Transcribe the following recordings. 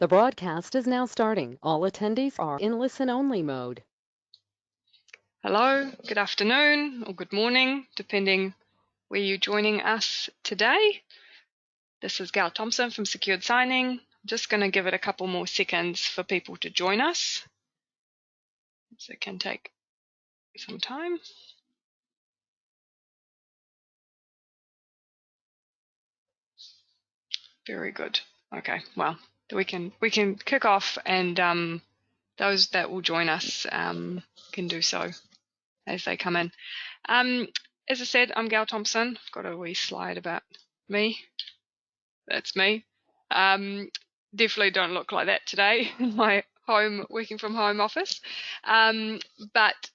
The broadcast is now starting. All attendees are in listen-only mode. Hello, good afternoon, or good morning, depending where you're joining us today. This is Gail Thompson from Secured Signing. I'm just going to give it a couple more seconds for people to join us. So it can take some time. Very good. Okay, well, we can kick off, and those that will join us can do so as they come in. As I said, I'm Gail Thompson. I've got a wee slide about me. That's me. Definitely don't look like that today in my working from home office. But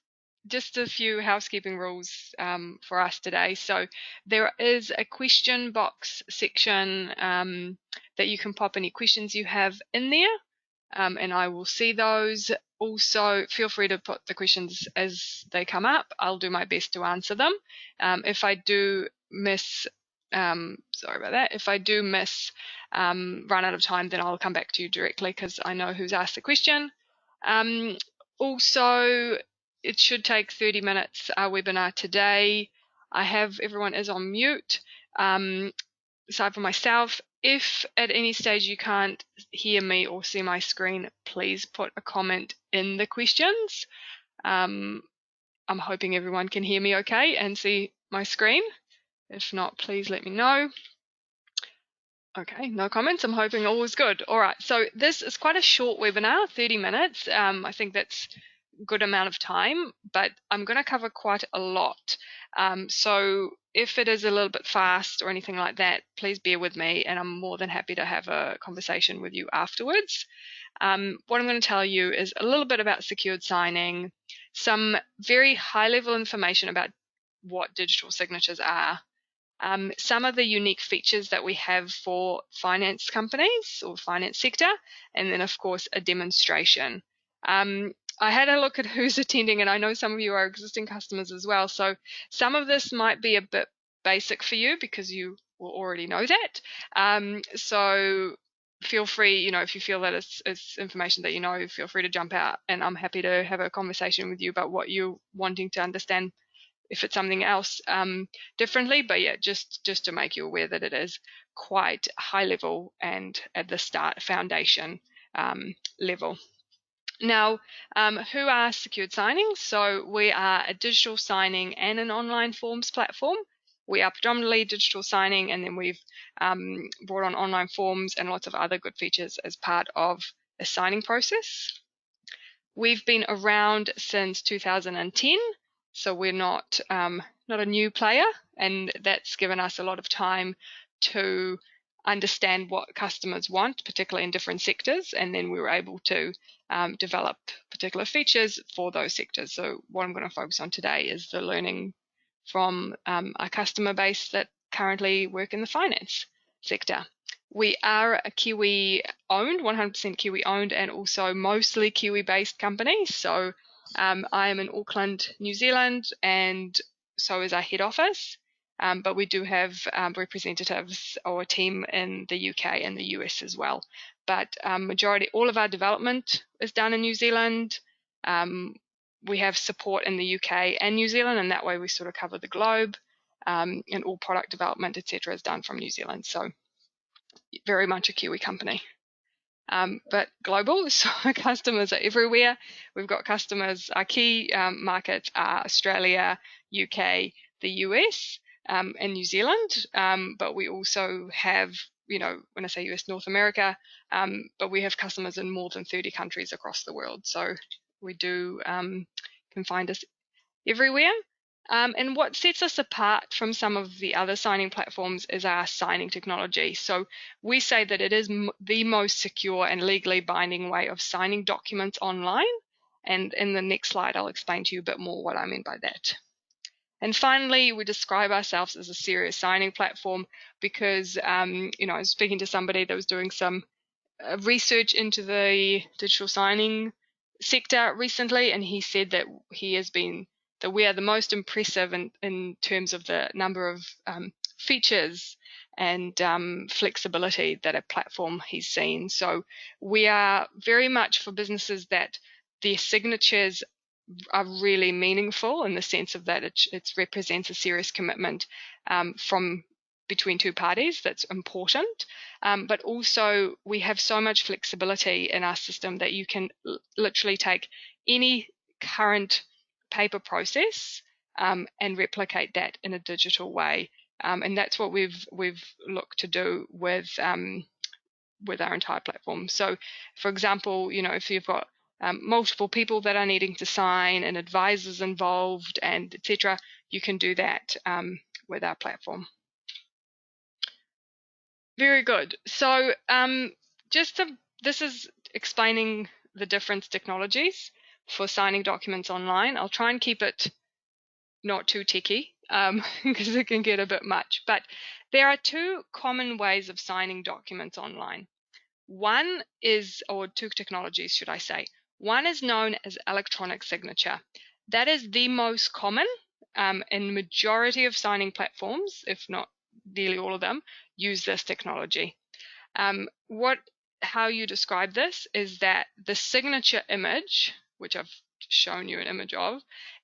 just a few housekeeping rules for us today. So there is a question box section that you can pop any questions you have in there, and I will see those. Also, feel free to put the questions as they come up. I'll do my best to answer them. If I do miss sorry about that. If I do miss, run out of time, then I'll come back to you directly because I know who's asked the question. Also, it should take 30 minutes, our webinar today. Everyone is on mute, aside from myself. If at any stage you can't hear me or see my screen, please put a comment in the questions. I'm hoping everyone can hear me okay and see my screen. If not, please let me know. Okay, no comments. I'm hoping all is good. All right, so this is quite a short webinar, 30 minutes. I think that's a good amount of time, but I'm going to cover quite a lot. So if it is a little bit fast or anything like that, please bear with me, and I'm more than happy to have a conversation with you afterwards. What I'm going to tell you is a little bit about secured signing, some very high-level information about what digital signatures are, some of the unique features that we have for finance companies or finance sector, and then of course a demonstration. I had a look at who's attending, and I know some of you are existing customers as well, so some of this might be a bit basic for you because you will already know that. So feel free, if you feel that it's information that you know, feel free to jump out, and I'm happy to have a conversation with you about what you're wanting to understand if it's something else differently. But yeah, just to make you aware that it is quite high level and at the start foundation level. Now, who are Secured Signing? So we are a digital signing and an online forms platform. We are predominantly digital signing, and then we've brought on online forms and lots of other good features as part of a signing process. We've been around since 2010. So we're not a new player, and that's given us a lot of time to understand what customers want, particularly in different sectors, and then we were able to develop particular features for those sectors. So what I'm going to focus on today is the learning from our customer base that currently work in the finance sector. We are a Kiwi owned, 100% Kiwi owned, and also mostly Kiwi based company. So I am in Auckland, New Zealand, and so is our head office. But we do have representatives or a team in the UK and the US as well. But all of our development is done in New Zealand. We have support in the UK and New Zealand, and that way we sort of cover the globe. And all product development, etc., is done from New Zealand. So very much a Kiwi company. But global, so customers are everywhere. We've got customers, our key markets are Australia, UK, the US, and New Zealand. But we also have, when I say US, North America, but we have customers in more than 30 countries across the world. So we do can find us everywhere. And what sets us apart from some of the other signing platforms is our signing technology. So we say that it is the most secure and legally binding way of signing documents online. And in the next slide, I'll explain to you a bit more what I mean by that. And finally, we describe ourselves as a serious signing platform because, I was speaking to somebody that was doing some research into the digital signing sector recently, and he said that we are the most impressive in terms of the number of features and flexibility that a platform has seen. So we are very much for businesses that their signatures are really meaningful in the sense of that it represents a serious commitment from between two parties that's important, but also we have so much flexibility in our system that you can literally take any current paper process and replicate that in a digital way, and that's what we've looked to do with our entire platform. So, for example, if you've got multiple people that are needing to sign and advisors involved and etc., you can do that with our platform. Very good. So this is explaining the different technologies for signing documents online. I'll try and keep it not too techy because it can get a bit much. But there are two common ways of signing documents online. One is, or two technologies, should I say. One is known as electronic signature. That is the most common, and majority of signing platforms, if not nearly all of them, use this technology. How you describe this is that the signature image, which I've shown you an image of,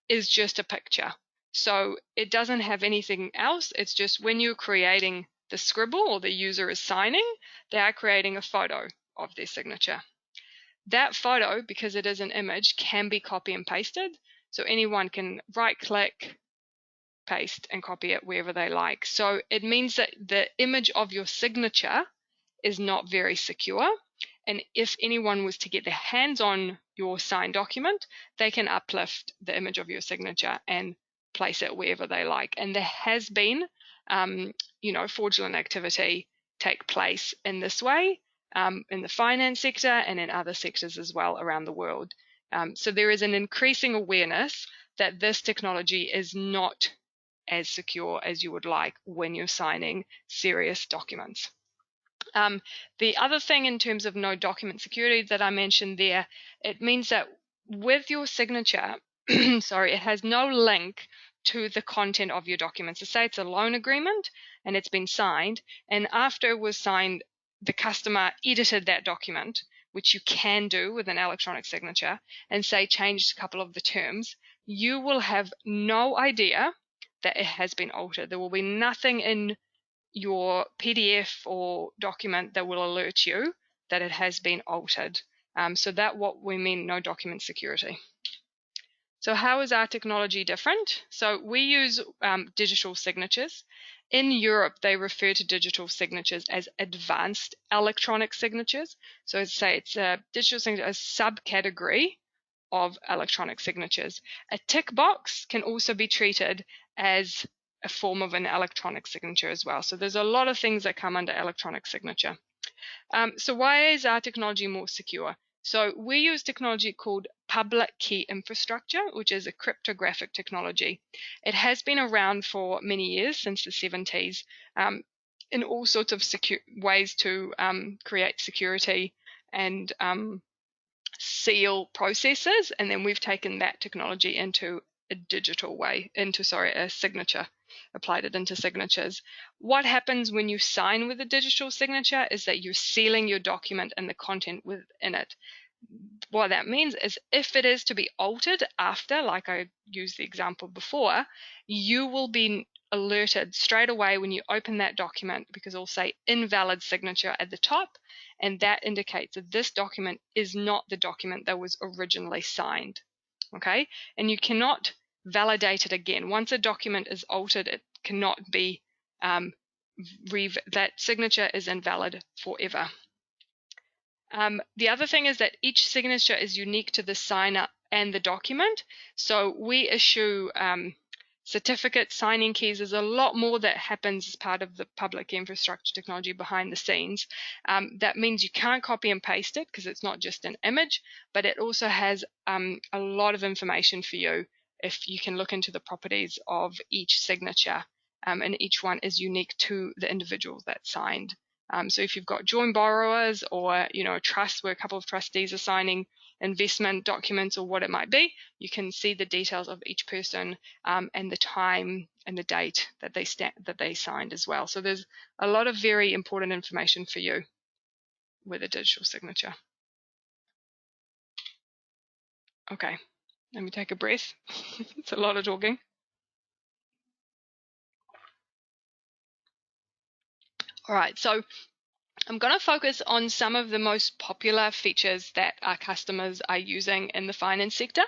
is just a picture. So it doesn't have anything else. It's just when you're creating the scribble or the user is signing, they are creating a photo of their signature. That photo, because it is an image, can be copy and pasted. So anyone can right click, paste, and copy it wherever they like. So it means that the image of your signature is not very secure. And if anyone was to get their hands on your signed document, they can uplift the image of your signature and place it wherever they like. And there has been, fraudulent activity take place in this way, in the finance sector and in other sectors as well around the world. So there is an increasing awareness that this technology is not as secure as you would like when you're signing serious documents. The other thing in terms of no document security that I mentioned there, it means that with your signature, sorry, it has no link to the content of your document. So say it's a loan agreement and it's been signed, and after it was signed, the customer edited that document, which you can do with an electronic signature, and say changed a couple of the terms, you will have no idea that it has been altered. There will be nothing in your PDF or document that will alert you that it has been altered. So that's what we mean no document security. So how is our technology different? So we use digital signatures. In Europe, they refer to digital signatures as advanced electronic signatures. So as I say, it's a digital signature, a subcategory of electronic signatures. A tick box can also be treated as a form of an electronic signature as well. So there's a lot of things that come under electronic signature. So why is our technology more secure? So we use technology called public key infrastructure, which is a cryptographic technology. It has been around for many years, since the 70s, in all sorts of ways to create security and seal processes, and then we've taken that technology into a digital way, a signature, applied it into signatures. What happens when you sign with a digital signature is that you're sealing your document and the content within it. What that means is if it is to be altered after, like I used the example before, you will be alerted straight away when you open that document, because it'll say invalid signature at the top, and that indicates that this document is not the document that was originally signed. Okay, and you cannot validate it again. Once a document is altered, it cannot be that signature is invalid forever. The other thing is that each signature is unique to the signer and the document. So we issue certificates, signing keys. There's a lot more that happens as part of the public infrastructure technology behind the scenes. That means you can't copy and paste it because it's not just an image, but it also has a lot of information for you if you can look into the properties of each signature, and each one is unique to the individual that signed So if you've got joint borrowers or a trust where a couple of trustees are signing investment documents or what it might be, you can see the details of each person and the time and the date that they signed as well. So there's a lot of very important information for you with a digital signature. Okay, let me take a breath. It's a lot of talking. All right, so I'm going to focus on some of the most popular features that our customers are using in the finance sector.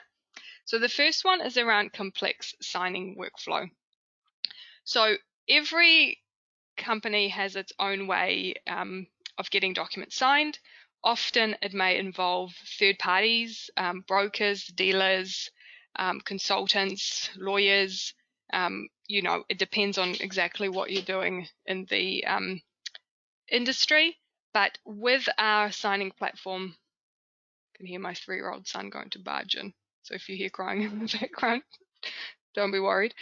So the first one is around complex signing workflow. So every company has its own way of getting documents signed. Often it may involve third parties, brokers, dealers, consultants, lawyers. It depends on exactly what you're doing in the industry. But with our signing platform, I can hear my 3-year-old son going to barge in. So if you hear crying in the background, don't be worried.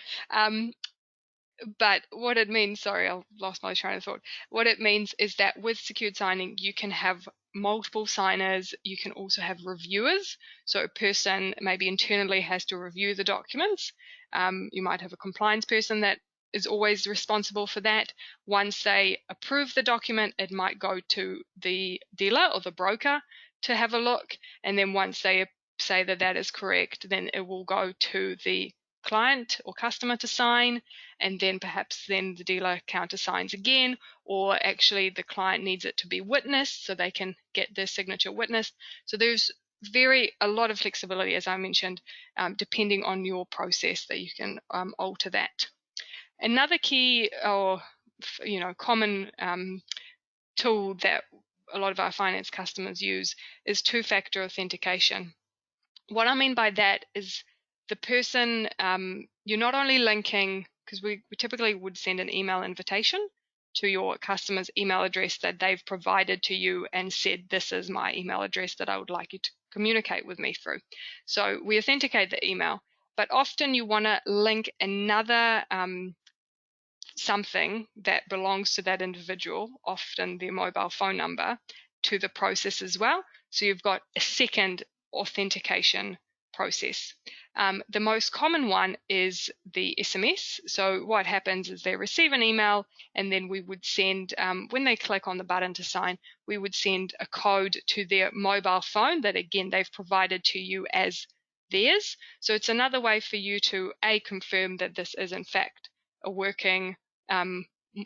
But what it means, sorry, I lost my train of thought. What it means is that with secured signing, you can have multiple signers. You can also have reviewers. So a person maybe internally has to review the documents. You might have a compliance person that is always responsible for that. Once they approve the document, it might go to the dealer or the broker to have a look. And then once they say that that is correct, then it will go to the client or customer to sign, and then perhaps then the dealer countersigns again, or actually the client needs it to be witnessed so they can get their signature witnessed. So there's a lot of flexibility, as I mentioned, depending on your process, that you can alter that. Another key or common tool that a lot of our finance customers use is two-factor authentication. What I mean by that is the person, you're not only linking, because we typically would send an email invitation to your customer's email address that they've provided to you and said, this is my email address that I would like you to communicate with me through. So we authenticate the email, but often you want to link another something that belongs to that individual, often their mobile phone number, to the process as well. So you've got a second authentication process. The most common one is the SMS. So what happens is they receive an email, and then we would send, when they click on the button to sign, we would send a code to their mobile phone that, again, they've provided to you as theirs. So it's another way for you to, confirm that this is in fact a working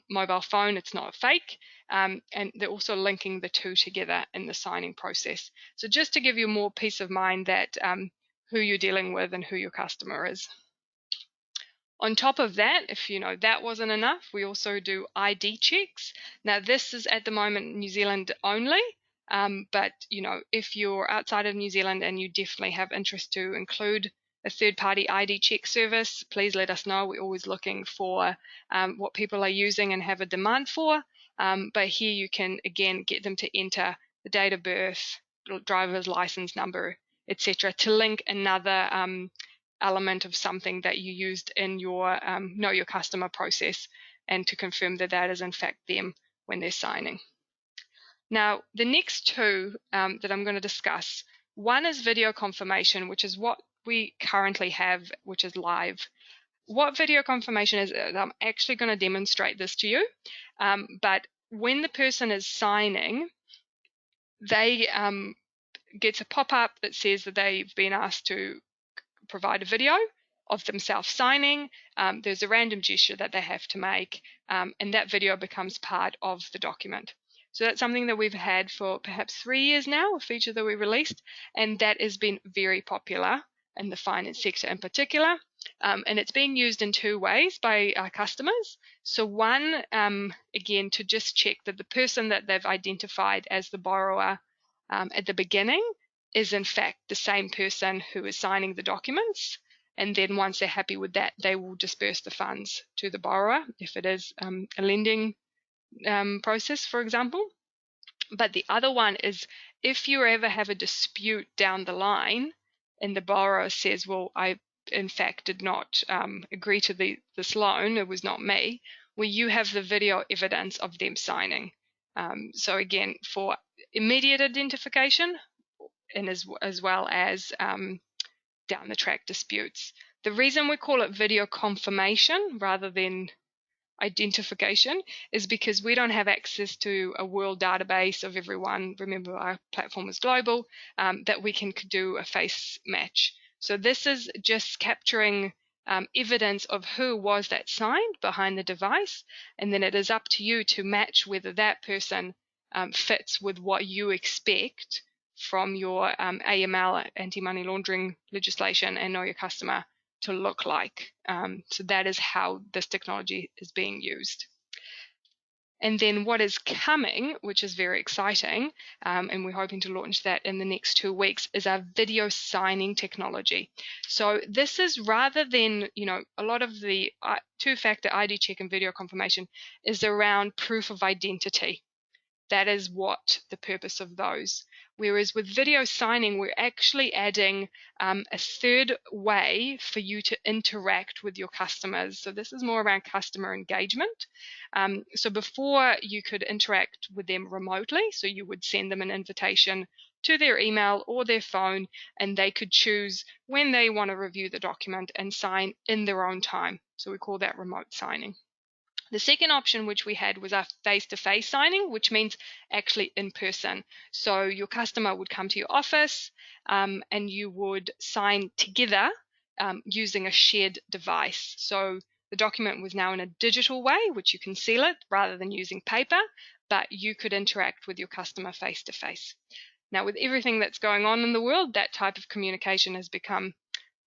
mobile phone, it's not fake, and they're also linking the two together in the signing process. So just to give you more peace of mind that who you're dealing with and who your customer is. On top of that, if that wasn't enough, we also do ID checks. Now this is at the moment New Zealand only, but if you're outside of New Zealand and you definitely have interest to include a third-party ID check service, please let us know. We're always looking for what people are using and have a demand for. But here you can, again, get them to enter the date of birth, driver's license number, etc., to link another element of something that you used in your know your customer process, and to confirm that that is in fact them when they're signing. Now, the next two that I'm going to discuss, one is video confirmation, which is what we currently have, which is live. What video confirmation is, I'm actually going to demonstrate this to you, but when the person is signing, they gets a pop-up that says that they've been asked to provide a video of themselves signing. There's a random gesture that they have to make, and that video becomes part of the document. So that's something that we've had for perhaps 3 years now, a feature that we released, and that has been very popular in the finance sector in particular. And it's being used in two ways by our customers. So one, again, to just check that the person that they've identified as the borrower at the beginning is in fact the same person who is signing the documents. And then once they're happy with that, they will disperse the funds to the borrower if it is a lending process, for example. But the other one is if you ever have a dispute down the line and the borrower says, well, I in fact did not agree to this loan, it was not me, well, you have the video evidence of them signing. So again, for immediate identification and as well as down the track disputes. The reason we call it video confirmation rather than identification is because we don't have access to a world database of everyone. Remember, our platform is global, that we can do a face match. So this is just capturing evidence of who was that signed behind the device, and then it is up to you to match whether that person fits with what you expect from your AML, anti-money laundering legislation, and know your customer to look like. So that is how this technology is being used. And then what is coming, which is very exciting, and we're hoping to launch that in the next 2 weeks, is our video signing technology. So this is rather than, a lot of the two-factor ID check and video confirmation is around proof of identity. That is what the purpose of those. Whereas with video signing, we're actually adding a third way for you to interact with your customers. So this is more around customer engagement. So before you could interact with them remotely, so you would send them an invitation to their email or their phone, and they could choose when they want to review the document and sign in their own time. So we call that remote signing. The second option which we had was our face-to-face signing, which means actually in person. So your customer would come to your office and you would sign together using a shared device. So the document was now in a digital way, which you can seal it rather than using paper, but you could interact with your customer face-to-face. Now, with everything that's going on in the world, that type of communication has become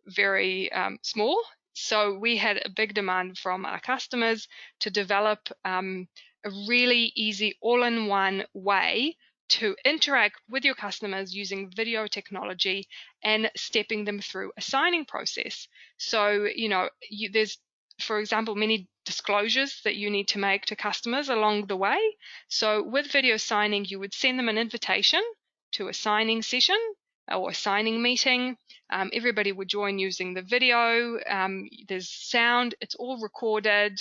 very small. So we had a big demand from our customers to develop a really easy all-in-one way to interact with your customers using video technology and stepping them through a signing process. So, there's, for example, many disclosures that you need to make to customers along the way. So with video signing, you would send them an invitation to a signing session or a signing meeting. Everybody would join using the video. There's sound, it's all recorded,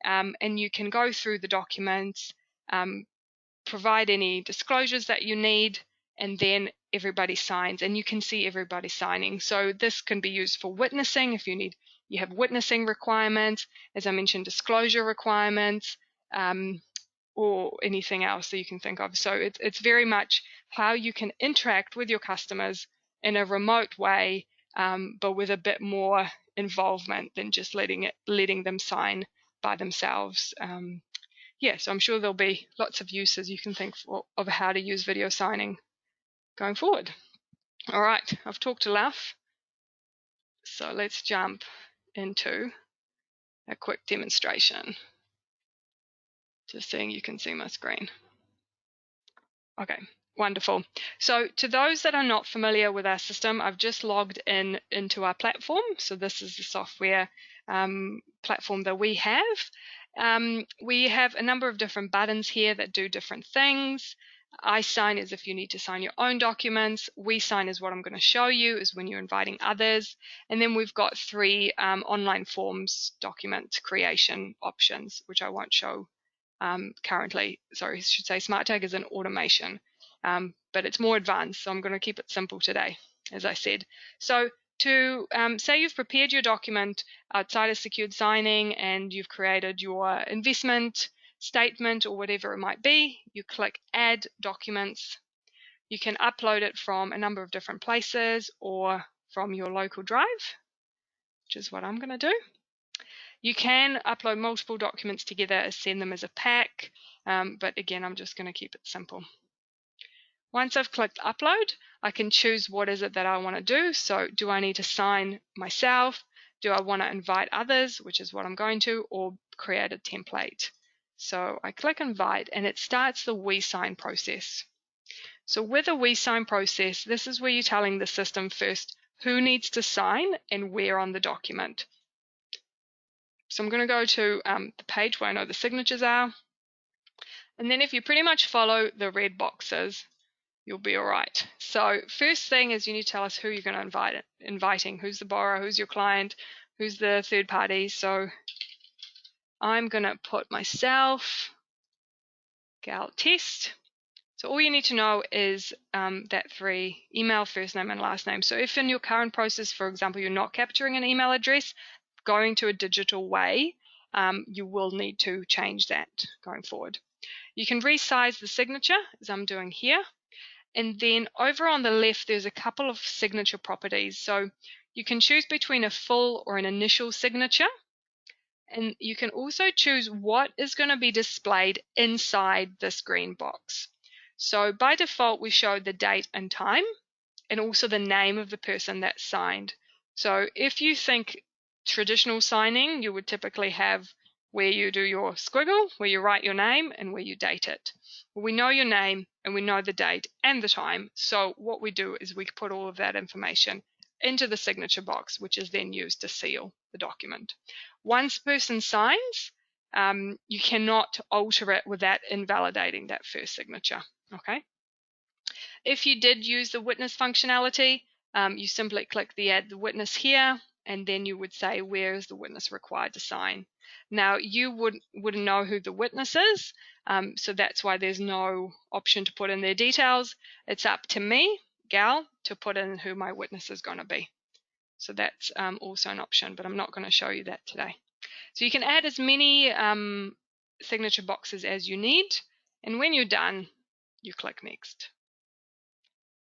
and you can go through the documents, provide any disclosures that you need, and then everybody signs, and you can see everybody signing. So this can be used for witnessing if you have witnessing requirements, as I mentioned, disclosure requirements, or anything else that you can think of. So it's very much how you can interact with your customers in a remote way, but with a bit more involvement than just letting them sign by themselves. So I'm sure there'll be lots of uses you can think of how to use video signing going forward. All right, I've talked enough. So let's jump into a quick demonstration. Just seeing you can see my screen. Okay, wonderful. So to those that are not familiar with our system, I've just logged into our platform. So this is the software platform that we have. We have a number of different buttons here that do different things. I sign is if you need to sign your own documents. We sign is what I'm going to show you, is when you're inviting others. And then we've got 3 online forms document creation options, which I won't show currently. Sorry, I should say Smart Tag is an automation, but it's more advanced, so I'm going to keep it simple today, as I said. So to say you've prepared your document outside of secured signing and you've created your investment statement or whatever it might be, you click Add Documents. You can upload it from a number of different places or from your local drive, which is what I'm going to do. You can upload multiple documents together, send them as a pack, but again, I'm just going to keep it simple. Once I've clicked upload, I can choose what is it that I want to do. So do I need to sign myself? Do I want to invite others, which is what I'm going to, or create a template? So I click invite and it starts the WeSign process. So with a WeSign process, this is where you're telling the system first who needs to sign and where on the document. So I'm going to go to the page where I know the signatures are. And then if you pretty much follow the red boxes, you'll be all right. So first thing is you need to tell us who you're going to inviting, who's the borrower, who's your client, who's the third party. So I'm going to put myself, gal test. So all you need to know is that 3 email, first name and last name. So if in your current process, for example, you're not capturing an email address, going to a digital way, you will need to change that going forward. You can resize the signature, as I'm doing here. And then over on the left, there's a couple of signature properties. So you can choose between a full or an initial signature. And you can also choose what is going to be displayed inside this green box. So by default, we show the date and time and also the name of the person that signed. So if you think traditional signing, you would typically have where you do your squiggle, where you write your name, and where you date it. Well, we know your name and we know the date and the time. So what we do is we put all of that information into the signature box, which is then used to seal the document. Once a person signs, you cannot alter it without invalidating that first signature. Okay. If you did use the witness functionality, you simply click the add the witness here, and then you would say where is the witness required to sign. Now you wouldn't know who the witness is, so that's why there's no option to put in their details. It's up to me, gal, to put in who my witness is going to be. So that's also an option, but I'm not going to show you that today. So you can add as many signature boxes as you need, and when you're done, you click next.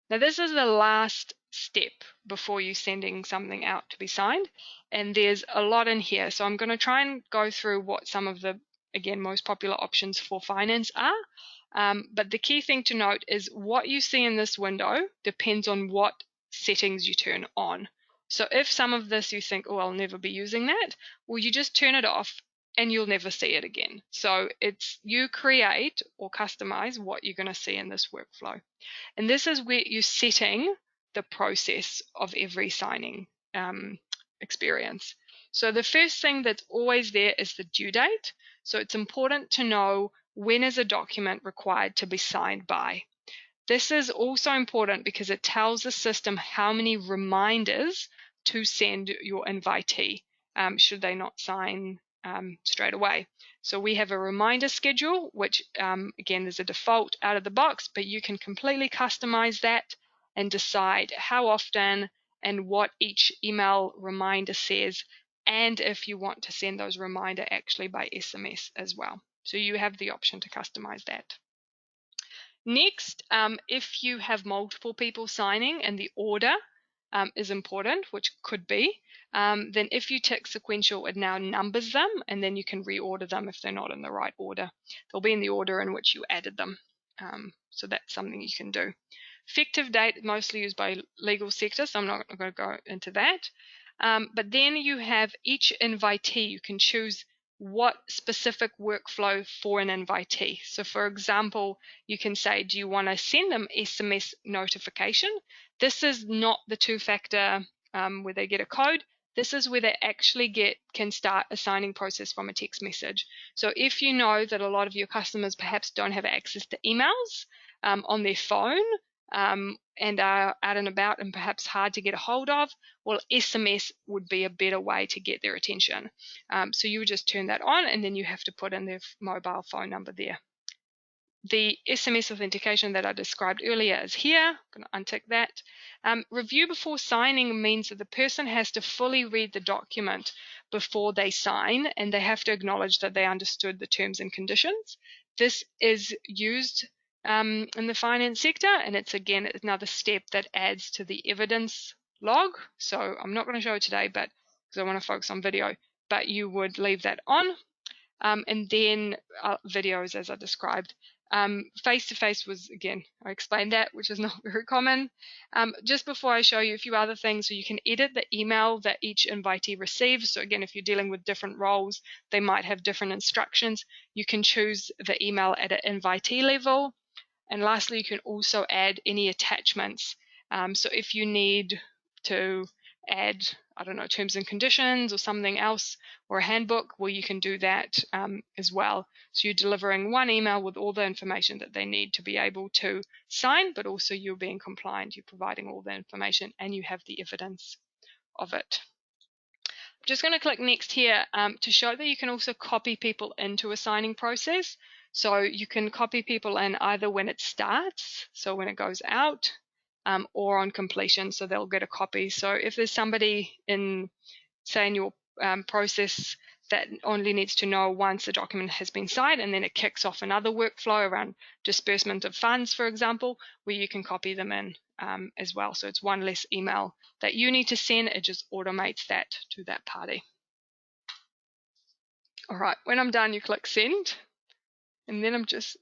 Now this is the last step before you sending something out to be signed, and there's a lot in here. So I'm going to try and go through what some of the, again, most popular options for finance are. But the key thing to note is what you see in this window depends on what settings you turn on. So if some of this you think, oh, I'll never be using that, well, you just turn it off and you'll never see it again. So it's you create or customize what you're going to see in this workflow. And this is where you're setting the process of every signing experience. So the first thing that's always there is the due date. So it's important to know when is a document required to be signed by. This is also important because it tells the system how many reminders to send your invitee should they not sign straight away. So we have a reminder schedule, which again is a default out of the box, but you can completely customize that and decide how often and what each email reminder says, and if you want to send those reminder actually by SMS as well. So you have the option to customize that. Next, if you have multiple people signing and the order is important, which could be, then if you tick sequential, it now numbers them, and then you can reorder them if they're not in the right order. They'll be in the order in which you added them. So that's something you can do. Effective date, mostly used by legal sector, so I'm not going to go into that. But then you have each invitee. You can choose what specific workflow for an invitee. So for example, you can say, do you want to send them SMS notification? This is not the two-factor where they get a code. This is where they actually can start a signing process from a text message. So if you know that a lot of your customers perhaps don't have access to emails on their phone, and are out and about and perhaps hard to get a hold of, well, SMS would be a better way to get their attention. So you would just turn that on, and then you have to put in their mobile phone number there. The SMS authentication that I described earlier is here. I'm going to untick that. Review before signing means that the person has to fully read the document before they sign, and they have to acknowledge that they understood the terms and conditions. This is used in the finance sector, and it's again another step that adds to the evidence log. So I'm not going to show it today, but because I want to focus on video, but you would leave that on, and then videos as I described. Face-to-face was, again, I explained that, which is not very common. Just before I show you a few other things, so you can edit the email that each invitee receives. So again, if you're dealing with different roles, they might have different instructions. You can choose the email at an invitee level. And lastly, you can also add any attachments. So if you need to add, I don't know, terms and conditions or something else, or a handbook, well, you can do that as well. So you're delivering one email with all the information that they need to be able to sign, but also you're being compliant, you're providing all the information, and you have the evidence of it. I'm just going to click next here to show that you can also copy people into a signing process. So you can copy people in either when it starts, so when it goes out, or on completion, so they'll get a copy. So if there's somebody in, say, in your process that only needs to know once the document has been signed, and then it kicks off another workflow around disbursement of funds, for example, where you can copy them in as well. So it's one less email that you need to send. It just automates that to that party. All right, when I'm done, you click send, and then I'm just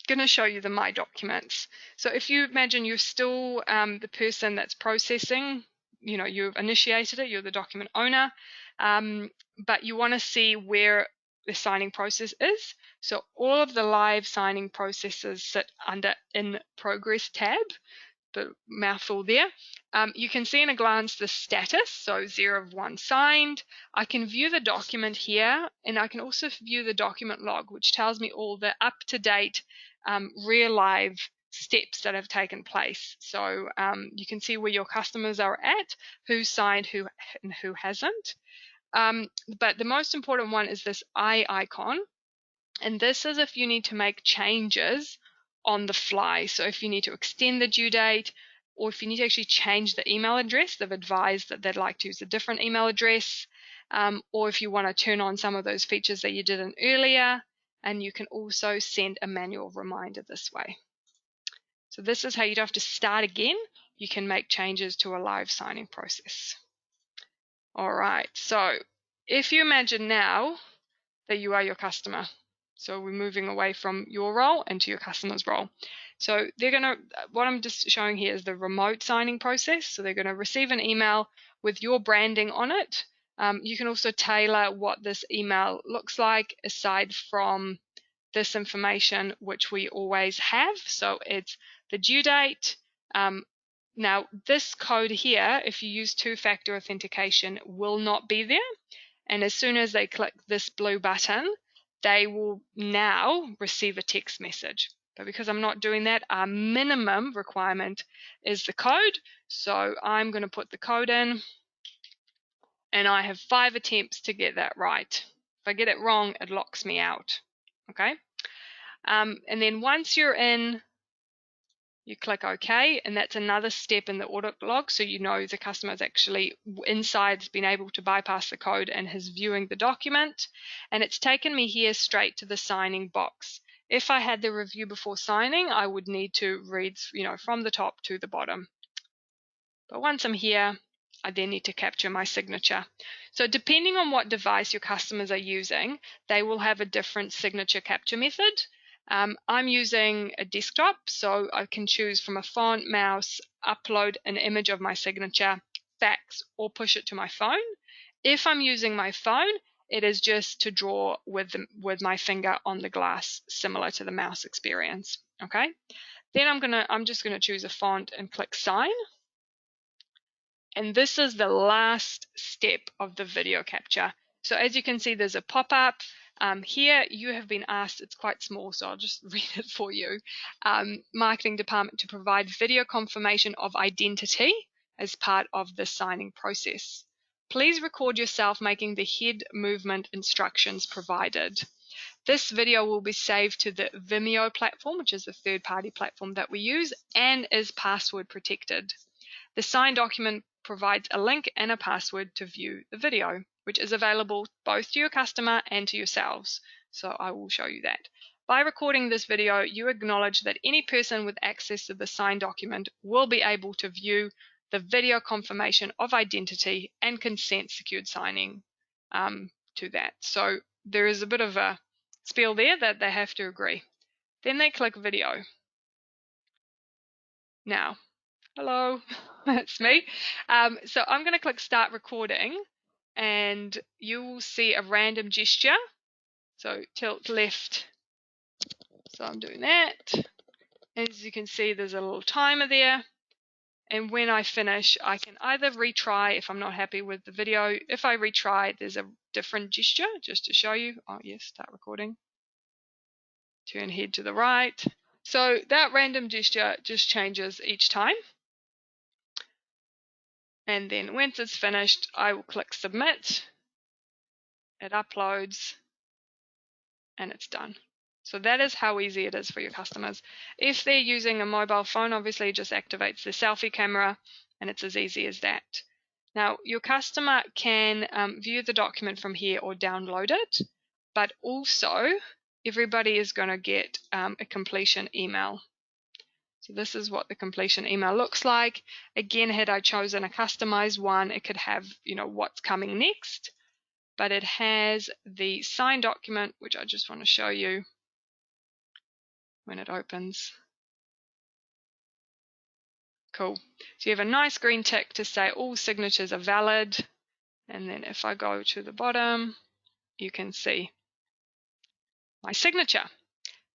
going to show you the My Documents. So if you imagine you're still the person that's processing, you've initiated it, you're the document owner, but you want to see where the signing process is. So all of the live signing processes sit under In Progress tab, the mouthful there. You can see in a glance the status, so 0 of 1 signed. I can view the document here, and I can also view the document log, which tells me all the up-to-date real live steps that have taken place. So you can see where your customers are at, who's signed, and who hasn't. But the most important one is this eye icon, and this is if you need to make changes on the fly. So if you need to extend the due date, or if you need to actually change the email address, they've advised that they'd like to use a different email address, or if you want to turn on some of those features that you didn't earlier, and you can also send a manual reminder this way. So this is how you don't have to start again. You can make changes to a live signing process. All right, so if you imagine now that you are your customer, so we're moving away from your role into your customer's role. So what I'm just showing here is the remote signing process. So they're going to receive an email with your branding on it. You can also tailor what this email looks like aside from this information, which we always have. So it's the due date. Now this code here, if you use two-factor authentication, will not be there. And as soon as they click this blue button, they will now receive a text message. But because I'm not doing that, our minimum requirement is the code. So I'm going to put the code in, and I have 5 attempts to get that right. If I get it wrong, it locks me out. Okay. And then once you're in, you click OK, and that's another step in the audit log, so you know the customer is actually inside, has been able to bypass the code and is viewing the document. And it's taken me here straight to the signing box. If I had the review before signing, I would need to read, from the top to the bottom. But once I'm here, I then need to capture my signature. So depending on what device your customers are using, they will have a different signature capture method. I'm using a desktop, so I can choose from a font, mouse, upload an image of my signature, fax, or push it to my phone. If I'm using my phone, it is just to draw with my finger on the glass, similar to the mouse experience. Okay. Then I'm just gonna choose a font and click sign. And this is the last step of the video capture. So as you can see, there's a pop-up. Here you have been asked, it's quite small, so I'll just read it for you. Marketing department to provide video confirmation of identity as part of the signing process. Please record yourself making the head movement instructions provided. This video will be saved to the Vimeo platform, which is the third-party platform that we use, and is password protected. The signed document provides a link and a password to view the video, which is available both to your customer and to yourselves. So I will show you that. By recording this video, you acknowledge that any person with access to the signed document will be able to view the video confirmation of identity and consent secured signing to that. So there is a bit of a spiel there that they have to agree. Then they click video. Now, hello, that's me. So I'm going to click start recording, and you will see a random gesture. So tilt left. So I'm doing that. As you can see, there's a little timer there. And when I finish, I can either retry if I'm not happy with the video. If I retry, there's a different gesture just to show you. Oh yes, start recording. Turn head to the right. So that random gesture just changes each time. And then once it's finished, I will click submit. It uploads, and it's done. So that is how easy it is for your customers. If they're using a mobile phone, obviously it just activates the selfie camera, and it's as easy as that. Now, your customer can view the document from here or download it, but also everybody is going to get a completion email. So this is what the completion email looks like. Again, had I chosen a customized one, it could have, what's coming next, but it has the signed document, which I just want to show you when it opens. Cool. So you have a nice green tick to say all signatures are valid. And then if I go to the bottom, you can see my signature.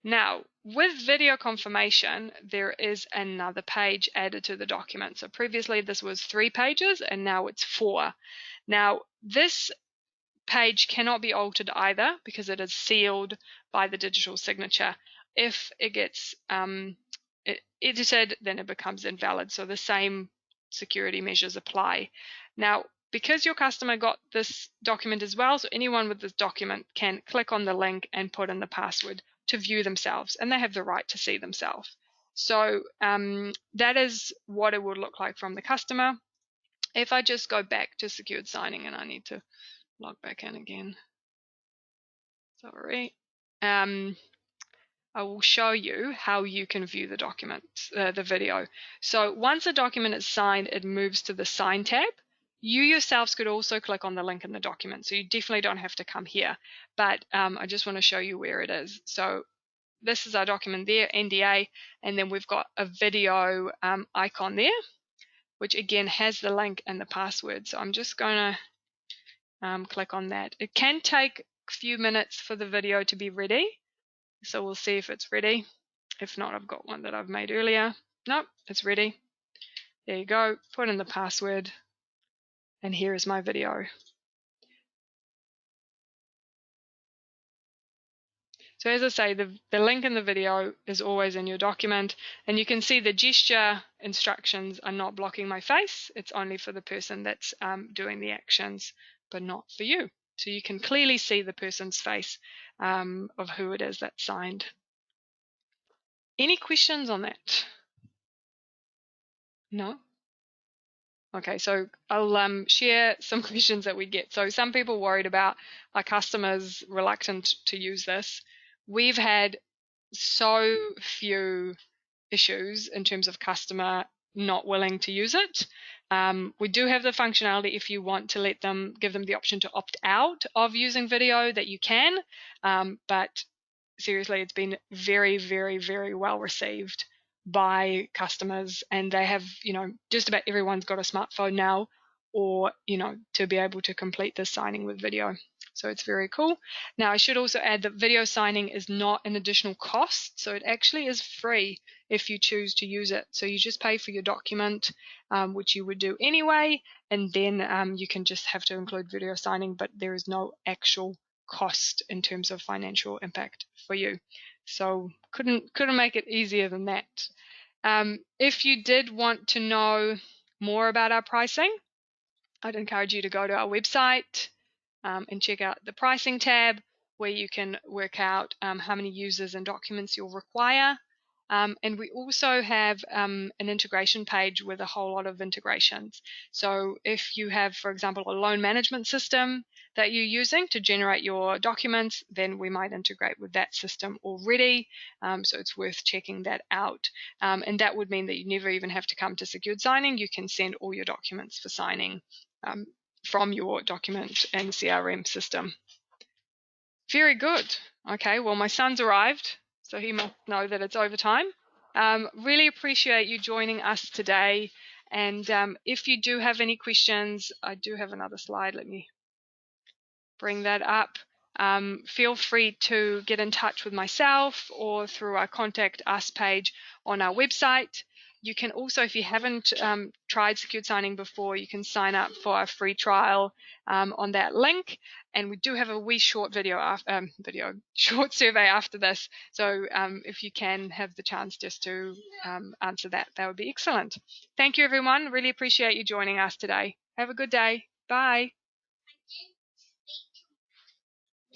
Now, with video confirmation, there is another page added to the document. So previously this was 3 pages and now it's 4. Now, this page cannot be altered either because it is sealed by the digital signature. If it gets edited, then it becomes invalid. So the same security measures apply. Now, because your customer got this document as well, so anyone with this document can click on the link and put in the password to view themselves, and they have the right to see themselves. So that is what it would look like from the customer. If I just go back to secured signing, and I need to log back in again. Sorry. I will show you how you can view the document, the video. So once a document is signed, it moves to the Sign tab. You yourselves could also click on the link in the document, so you definitely don't have to come here. But I just want to show you where it is. So this is our document there, NDA, and then we've got a video icon there, which again has the link and the password. So I'm just going to click on that. It can take a few minutes for the video to be ready. So we'll see if it's ready. If not, I've got one that I've made earlier. Nope, it's ready. There you go. Put in the password. And here is my video. So as I say, the link in the video is always in your document. And you can see the gesture instructions are not blocking my face. It's only for the person that's doing the actions, but not for you. So you can clearly see the person's face of who it is that's signed. Any questions on that? No? Okay, so I'll share some questions that we get. So some people worried about our customers reluctant to use this. We've had so few issues in terms of customer not willing to use it. We do have the functionality if you want to give them the option to opt out of using video, that you can, but seriously, it's been very, very, very well received by customers, and they have, just about everyone's got a smartphone now, or, to be able to complete this signing with video. So it's very cool. Now, I should also add that video signing is not an additional cost, so it actually is free if you choose to use it. So you just pay for your document, which you would do anyway, and then you can just have to include video signing, but there is no actual cost in terms of financial impact for you. So couldn't make it easier than that. If you did want to know more about our pricing, I'd encourage you to go to our website and check out the pricing tab, where you can work out how many users and documents you'll require. And we also have an integration page with a whole lot of integrations. So if you have, for example, a loan management system that you're using to generate your documents, then we might integrate with that system already. So it's worth checking that out. And that would mean that you never even have to come to secured signing. You can send all your documents for signing from your document and CRM system. Very good. Okay, well, my son's arrived, so he must know that it's overtime. Really appreciate you joining us today. And if you do have any questions, I do have another slide. Let me bring that up. Feel free to get in touch with myself or through our Contact Us page on our website. You can also, if you haven't tried secured signing before, you can sign up for our free trial on that link. And we do have a wee short short survey after this. So if you can have the chance just to answer that, that would be excellent. Thank you, everyone. Really appreciate you joining us today. Have a good day. Bye.